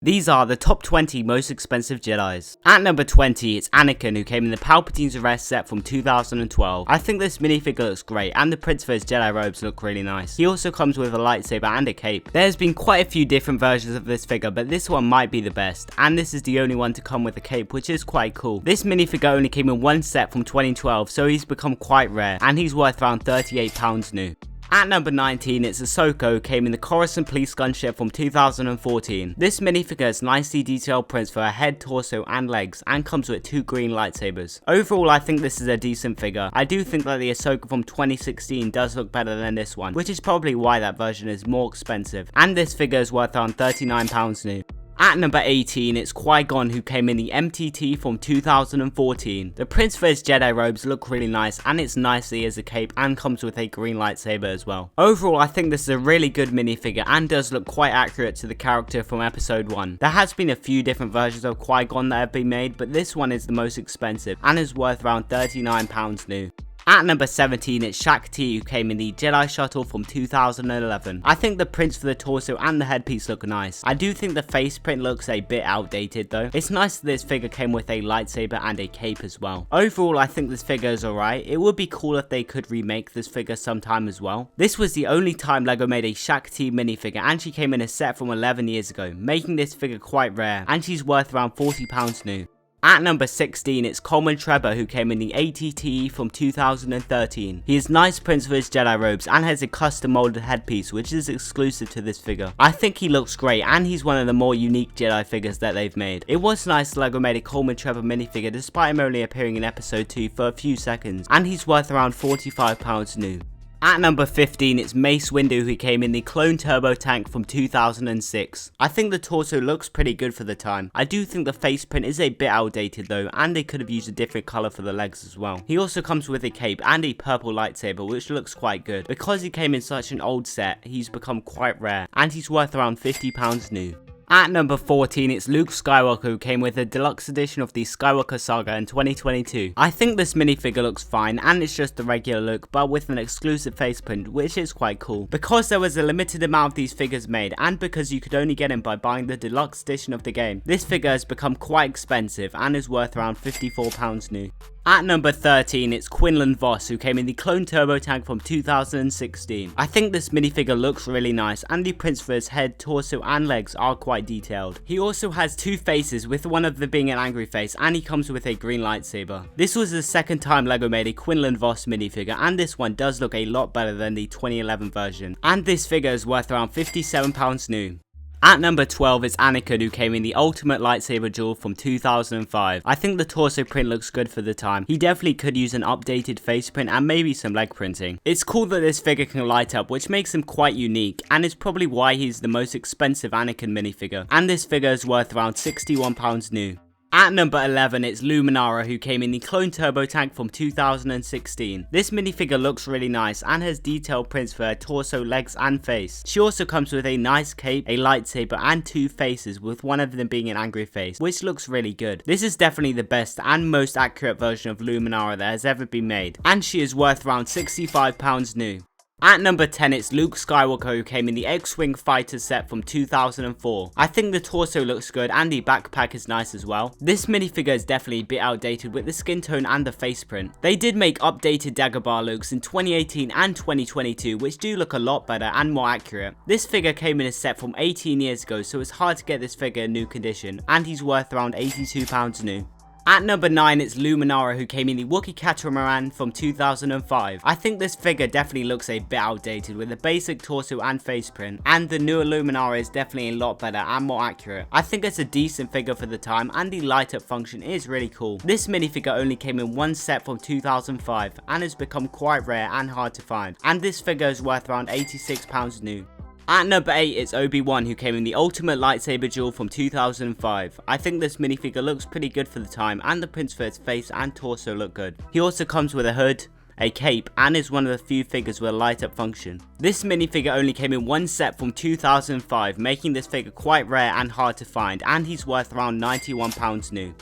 These are the top 20 most expensive Jedis. At number 20, it's Anakin, who came in the Palpatine's Arrest set from 2012. I think this minifigure looks great, and the prints for his Jedi robes look really nice. He also comes with a lightsaber and a cape. There's been quite a few different versions of this figure, but this one might be the best, and this is the only one to come with a cape, which is quite cool. This minifigure only came in one set from 2012, so he's become quite rare, and he's worth around £38 new. At number 19, it's Ahsoka, who came in the Coruscant Police Gunship from 2014. This minifigure has nicely detailed prints for her head, torso and legs, and comes with 2 green lightsabers. Overall, I think this is a decent figure. I do think that the Ahsoka from 2016 does look better than this one, which is probably why that version is more expensive, and this figure is worth around £39 new. At number 18, it's Qui-gon, who came in the MTT from 2014. The prints for his Jedi robes look really nice, and it's nicely as a cape and comes with a green lightsaber as well. Overall, I think this is a really good minifigure and does look quite accurate to the character from episode 1. There has been a few different versions of Qui-gon that have been made, but this one is the most expensive and is worth around £39 new. At number 17, it's Shaak, who came in the Jedi Shuttle from 2011. I think the prints for the torso and the headpiece look nice. I do think the face print looks a bit outdated though. It's nice that this figure came with a lightsaber and a cape as well. Overall, I think this figure is alright. It would be cool if they could remake this figure sometime as well. This was the only time LEGO made a Shaak minifigure, and she came in a set from 11 years ago, making this figure quite rare, and she's worth around £40 new. At number 16, it's Coleman Trebor, who came in the ATTE from 2013. He has nice prints for his Jedi robes and has a custom molded headpiece, which is exclusive to this figure. I think he looks great, and he's one of the more unique Jedi figures that they've made. It was nice LEGO made a Coleman Trebor minifigure despite him only appearing in episode 2 for a few seconds, and he's worth around £45 new. At number 15, it's Mace Windu, who came in the Clone Turbo Tank from 2006. I think the torso looks pretty good for the time. I do think the face print is a bit outdated though, and they could have used a different colour for the legs as well. He also comes with a cape and a purple lightsaber, which looks quite good. Because he came in such an old set, he's become quite rare, and he's worth around £50 new. At number 14, it's Luke Skywalker, who came with a deluxe edition of the Skywalker saga in 2022. I think this minifigure looks fine, and it's just the regular look, but with an exclusive face print, which is quite cool. Because there was a limited amount of these figures made, and because you could only get them by buying the deluxe edition of the game, this figure has become quite expensive and is worth around £54 new. At number 13, it's Quinlan, who came in the Clone Turbo Tank from 2016. I think this minifigure looks really nice, and the prints for his head, torso and legs are quite detailed. He also has 2 faces, with one of them being an angry face, and he comes with a green lightsaber. This was the second time LEGO made a Quinlan minifigure, and this one does look a lot better than the 2011 version. And this figure is worth around £57 new. At number 12, it's Anakin, who came in the Ultimate Lightsaber Duel from 2005. I think the torso print looks good for the time. He definitely could use an updated face print and maybe some leg printing. It's cool that this figure can light up, which makes him quite unique, and is probably why he's the most expensive Anakin minifigure. And this figure is worth around £61 new. At number 11, it's Luminara, who came in the Clone Turbo Tank from 2016. This minifigure looks really nice and has detailed prints for her torso, legs and face. She also comes with a nice cape, a lightsaber and 2 faces, with one of them being an angry face, which looks really good. This is definitely the best and most accurate version of Luminara that has ever been made, and she is worth around £65 new. At number 10, it's Luke Skywalker, who came in the X-Wing Fighter set from 2004. I think the torso looks good and the backpack is nice as well. This minifigure is definitely a bit outdated with the skin tone and the face print. They did make updated Dagobah looks in 2018 and 2022, which do look a lot better and more accurate. This figure came in a set from 18 years ago, so it's hard to get this figure in new condition, and he's worth around £82 new. At number 9, it's Luminara, who came in the Wookiee Catamaran from 2005. I think this figure definitely looks a bit outdated with a basic torso and face print, and the newer Luminara is definitely a lot better and more accurate. I think it's a decent figure for the time, and the light up function is really cool. This minifigure only came in one set from 2005 and has become quite rare and hard to find, and this figure is worth around £86 new. At number 8, it's Obi-Wan, who came in the Ultimate Lightsaber Duel from 2005. I think this minifigure looks pretty good for the time, and the prints for his face and torso look good. He also comes with a hood, a cape, and is one of the few figures with a light up function. This minifigure only came in one set from 2005, making this figure quite rare and hard to find, and he's worth around £91 new.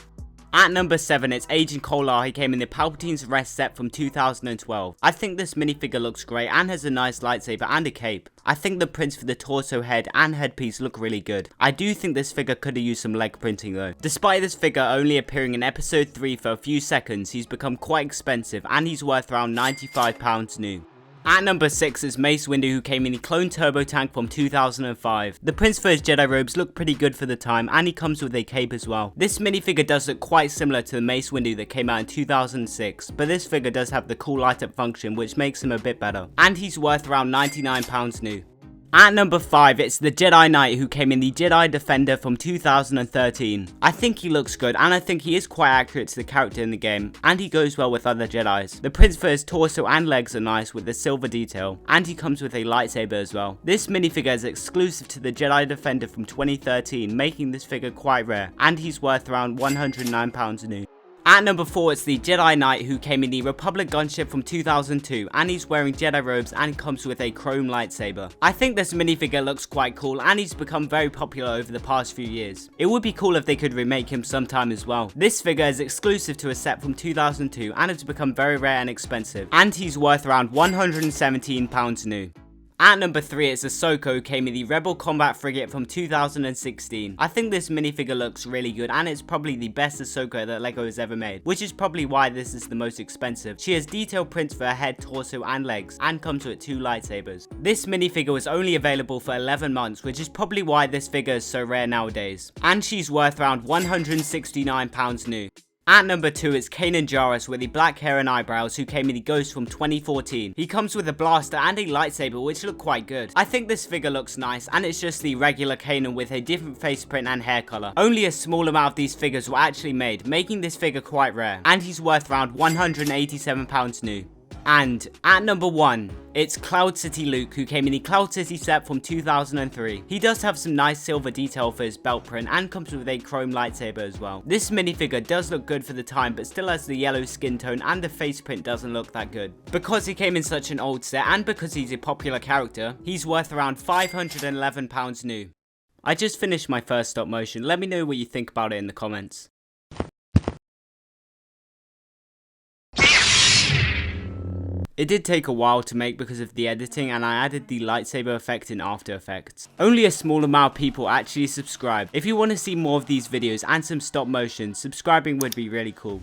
At number 7, it's Agen Kolar. He came in the Palpatine's Arrest set from 2012. I think this minifigure looks great and has a nice lightsaber and a cape. I think the prints for the torso, head and headpiece look really good. I do think this figure could have used some leg printing though. Despite this figure only appearing in episode 3 for a few seconds, he's become quite expensive and he's worth around £95 new. At number 6 is Mace Windu, who came in the Clone Turbo Tank from 2005. The prints for his Jedi robes look pretty good for the time and he comes with a cape as well. This minifigure does look quite similar to the Mace Windu that came out in 2006, but this figure does have the cool light up function which makes him a bit better. And he's worth around £99 new. At number 5, it's the Jedi Knight who came in the Jedi Defender from 2013. I think he looks good and I think he is quite accurate to the character in the game and he goes well with other Jedis. The prints for his torso and legs are nice with the silver detail and he comes with a lightsaber as well. This minifigure is exclusive to the Jedi Defender from 2013, making this figure quite rare and he's worth around £109 new. At number 4, it's the Jedi Knight who came in the Republic gunship from 2002 and he's wearing Jedi robes and comes with a chrome lightsaber. I think this minifigure looks quite cool and he's become very popular over the past few years. It would be cool if they could remake him sometime as well. This figure is exclusive to a set from 2002 and it's become very rare and expensive and he's worth around £117 new. At number 3, it's Ahsoka, who came in the Rebel Combat Frigate from 2016. I think this minifigure looks really good and it's probably the best Ahsoka that LEGO has ever made, which is probably why this is the most expensive. She has detailed prints for her head, torso and legs and comes with 2 lightsabers. This minifigure was only available for 11 months, which is probably why this figure is so rare nowadays. And she's worth around £169 new. At number 2 is Kanan Jarrus with the black hair and eyebrows, who came in the Ghost from 2014. He comes with a blaster and a lightsaber which look quite good. I think this figure looks nice and it's just the regular Kanan with a different face print and hair color. Only a small amount of these figures were actually made, making this figure quite rare. And he's worth around £187 new. And at number 1, it's Cloud City Luke, who came in the Cloud City set from 2003. He does have some nice silver detail for his belt print and comes with a chrome lightsaber as well. This minifigure does look good for the time but still has the yellow skin tone and the face print doesn't look that good. Because he came in such an old set and because he's a popular character, he's worth around £511 new. I just finished my first stop motion. Let me know what you think about it in the comments. It did take a while to make because of the editing and I added the lightsaber effect in After Effects. Only a small amount of people actually subscribe. If you want to see more of these videos and some stop motion, subscribing would be really cool.